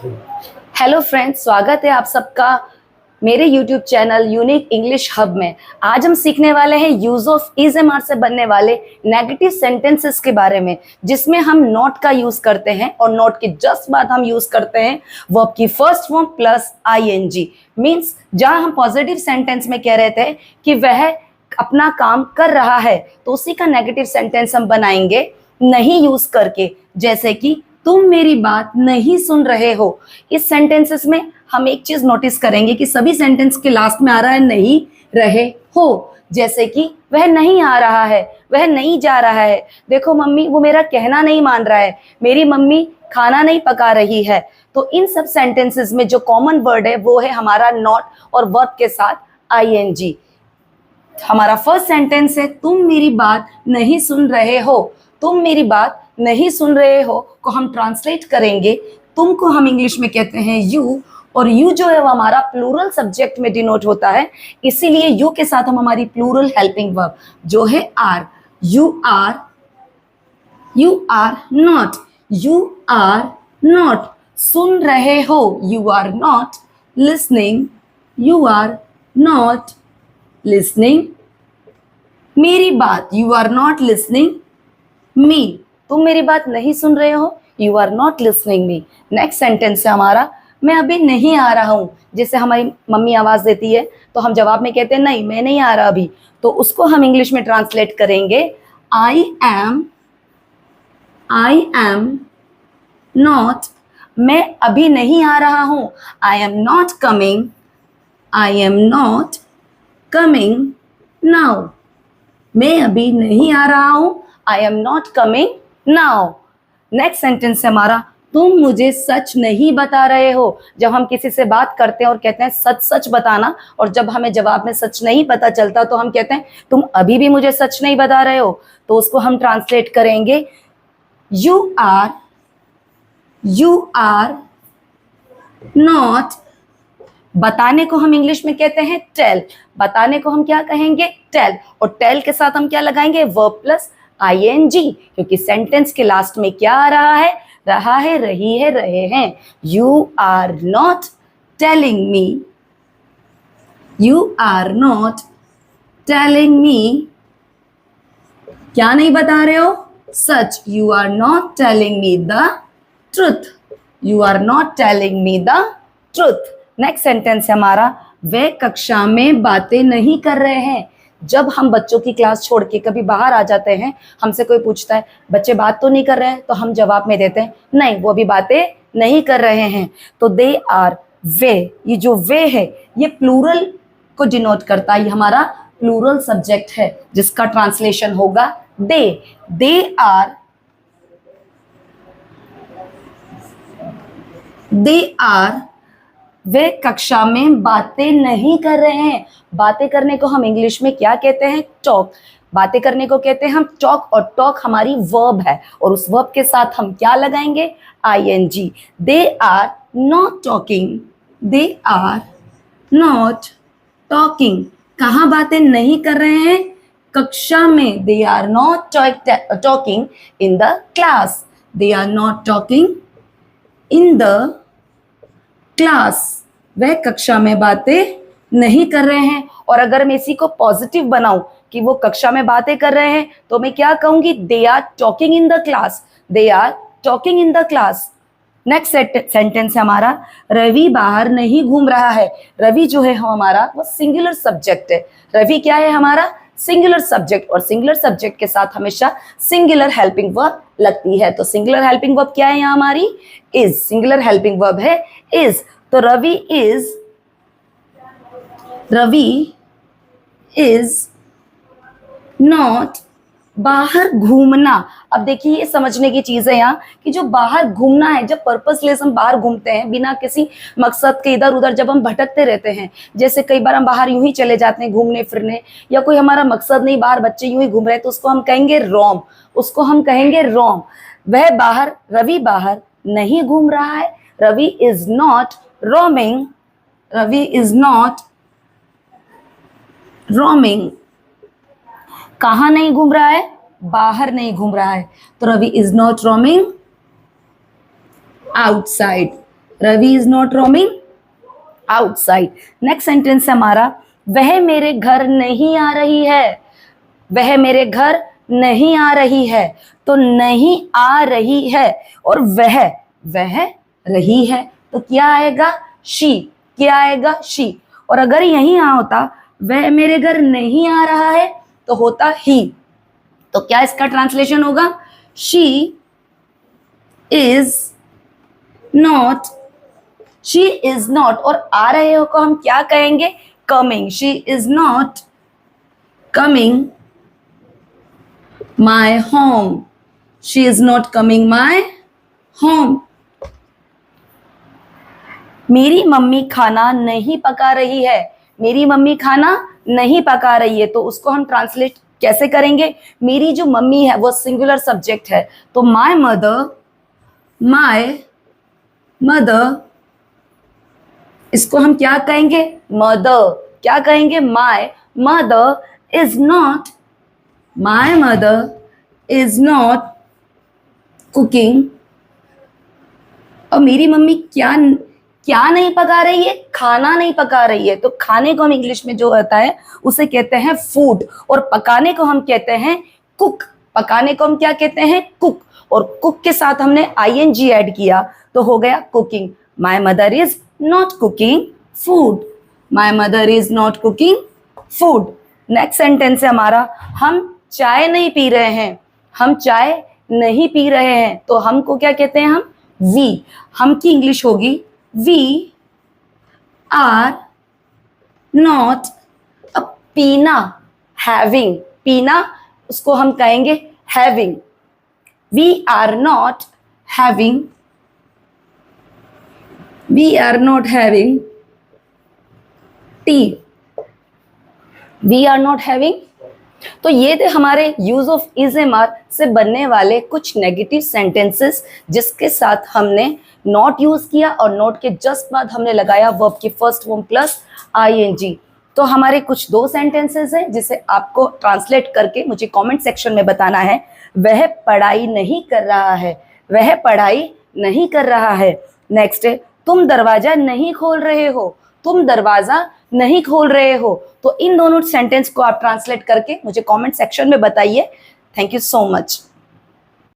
Hello friends, स्वागत है आप सबका मेरे YouTube channel unique English hub में। आज हम सीखने वाले हैं use of is am are से बनने वाले नेगेटिव सेंटेंसेस के बारे में, जिसमें हम नॉट का यूज करते हैं और नॉट के जस्ट बाद हम यूज करते हैं वर्ब की first form plus ING. Means जहां हम पॉजिटिव सेंटेंस में कह रहे थे कि वह अपना काम कर रहा है, तो उसी का नेगेटिव सेंटेंस हम बनाएंगे नहीं यूज करके। जैसे कि तुम मेरी बात नहीं सुन रहे हो। इस सेंटेंसेस में हम एक चीज नोटिस करेंगे कि सभी सेंटेंस के लास्ट में आ रहा है नहीं रहे हो। जैसे कि वह नहीं आ रहा है, वह नहीं जा रहा है, देखो मम्मी वो मेरा कहना नहीं मान रहा है, मेरी मम्मी खाना नहीं पका रही है। तो इन सब सेंटेंसेस में जो कॉमन वर्ड है वो है हमारा नॉट और वर्ब के साथ आईएनजी। हमारा फर्स्ट सेंटेंस है तुम मेरी बात नहीं सुन रहे हो। तुम मेरी बात नहीं सुन रहे हो को हम ट्रांसलेट करेंगे, तुम को हम इंग्लिश में कहते हैं यू, और यू जो है वो हमारा प्लूरल सब्जेक्ट में डिनोट होता है, इसीलिए यू के साथ हम हमारी प्लूरल हेल्पिंग वर्ब जो है are. You are not, you are not सुन रहे हो, you are not listening, you are not listening मेरी बात, you are not listening me. तुम मेरी बात नहीं सुन रहे हो, you are not listening me. Next sentence है हमारा मैं अभी नहीं आ रहा हूं। जैसे हमारी मम्मी आवाज देती है तो हम जवाब में कहते हैं नहीं मैं नहीं आ रहा अभी, तो उसको हम इंग्लिश में ट्रांसलेट करेंगे आई एम नॉट, मैं अभी नहीं आ रहा हूं। I am not coming now, मैं अभी नहीं आ रहा हूं, I am not coming now. Next sentence है हमारा तुम मुझे सच नहीं बता रहे हो। जब हम किसी से बात करते हैं और कहते हैं सच सच बताना, और जब हमें जवाब में सच नहीं पता चलता तो हम कहते हैं तुम अभी भी मुझे सच नहीं बता रहे हो, तो उसको हम ट्रांसलेट करेंगे यू आर नॉट। बताने को हम इंग्लिश में कहते हैं टेल, बताने को हम क्या कहेंगे टेल, और टेल के साथ हम क्या लगाएंगे वर्ब प्लस आईएनजी, क्योंकि सेंटेंस के लास्ट में क्या आ रहा है रही है रहे हैं। You are not telling me, you are not telling me, क्या नहीं बता रहे हो सच, you are not telling me the truth, you are not telling me the truth. Next sentence है हमारा वे कक्षा में बातें नहीं कर रहे हैं। जब हम बच्चों की क्लास छोड़ के कभी बाहर आ जाते हैं, हमसे कोई पूछता है बच्चे बात तो नहीं कर रहे हैं, तो हम जवाब में देते हैं नहीं वो भी बातें नहीं कर रहे हैं। तो दे आर वे, ये जो वे है ये प्लूरल को डिनोट करता है, ये हमारा प्लूरल सब्जेक्ट है जिसका ट्रांसलेशन होगा दे आर वे कक्षा में बातें नहीं कर रहे हैं। बातें करने को हम इंग्लिश में क्या कहते हैं टॉक, बातें करने को कहते हैं हम टॉक, और टॉक हमारी वर्ब है और उस वर्ब के साथ हम क्या लगाएंगे ING. They are not talking, कहाँ बातें नहीं कर रहे हैं कक्षा में। They are not talking in the class, they are not talking in the class, वह कक्षा में बातें नहीं कर रहे हैं। और अगर मैं इसी को पॉजिटिव बनाऊं कि वो कक्षा में बातें कर रहे हैं, तो मैं क्या कहूंगी they are talking in the class, they are talking in the class. Next sentence है हमारा रवि बाहर नहीं घूम रहा है। रवि जो है हमारा वो सिंगुलर सब्जेक्ट है। रवि क्या है हमारा सिंगुलर सब्जेक्ट, और सिंगुलर सब्जेक्ट के साथ हमेशा सिंगुलर हेल्पिंग वर्ब लगती है। तो सिंगुलर हेल्पिंग वर्ब क्या है यहाँ हमारी इज, सिंगुलर हेल्पिंग वर्ब है इज। तो रवि इज नॉट बाहर घूमना। अब देखिए ये समझने की चीज है यहाँ कि जो बाहर घूमना है, जब पर्पसलेस हम बाहर घूमते हैं बिना किसी मकसद के इधर उधर जब हम भटकते रहते हैं, जैसे कई बार हम बाहर यूं ही चले जाते हैं घूमने फिरने, या कोई हमारा मकसद नहीं बाहर बच्चे यूं ही घूम रहे हैं, तो उसको हम कहेंगे रोम, उसको हम कहेंगे रोम। रवि बाहर नहीं घूम रहा है, Ravi is not roaming, Ravi is not roaming, कहाँ नहीं घूम रहा है बाहर नहीं घूम रहा है, तो Ravi is not roaming outside, Ravi is not roaming outside. Next sentence है हमारा, वह मेरे घर नहीं आ रही है। वह मेरे घर नहीं आ रही है, तो नहीं आ रही है और वह रही है, तो क्या आएगा? शी। क्या आएगा? शी। और अगर यही यहाँ होता वह मेरे घर नहीं आ रहा है तो होता ही, तो क्या इसका ट्रांसलेशन होगा? She is not. She is not और आ रहे हो को हम क्या कहेंगे? Coming. She is not coming my home. She is not coming my home. मेरी मम्मी खाना नहीं पका रही है। मेरी मम्मी खाना नहीं पका रही है, तो उसको हम ट्रांसलेट कैसे करेंगे? मेरी जो मम्मी है वो सिंगुलर सब्जेक्ट है, तो माई मदर, इसको हम क्या कहेंगे? मदर। क्या कहेंगे? My mother is not cooking. और मेरी मम्मी क्या नहीं पका रही है? खाना नहीं पका रही है। तो खाने को हम इंग्लिश में जो होता है उसे कहते हैं फूड, और पकाने को हम कहते हैं कुक। पकाने को हम क्या कहते हैं? कुक। और कुक के साथ हमने ing ऐड किया तो हो गया cooking. My mother is not cooking food. My mother is not cooking food. Next sentence है हमारा, हम चाय नहीं पी रहे हैं। हम चाय नहीं पी रहे हैं, तो हमको क्या कहते हैं? हम वी। हम की इंग्लिश होगी वी आर नॉट अ पीना हैविंग। पीना उसको हम कहेंगे having. We are not having tea. We are not having. तो ये थे हमारे use of is am are से बनने वाले कुछ नेगेटिव सेंटेंसेस, जिसके साथ हमने नॉट यूज किया और नॉट के जस्ट बाद हमने लगाया वर्ब की फर्स्ट फॉर्म प्लस ing। तो हमारे कुछ दो सेंटेंसेस हैं जिसे आपको ट्रांसलेट करके मुझे कमेंट सेक्शन में बताना है। वह पढ़ाई नहीं कर रहा है। वह पढ़ाई नहीं कर रहा है। नेक्स्ट है, तुम दरवाजा नहीं खोल रहे हो। तुम दरवाजा नहीं खोल रहे हो। तो इन दोनों सेंटेंस को आप ट्रांसलेट करके मुझे कमेंट सेक्शन में बताइए। Thank you so much.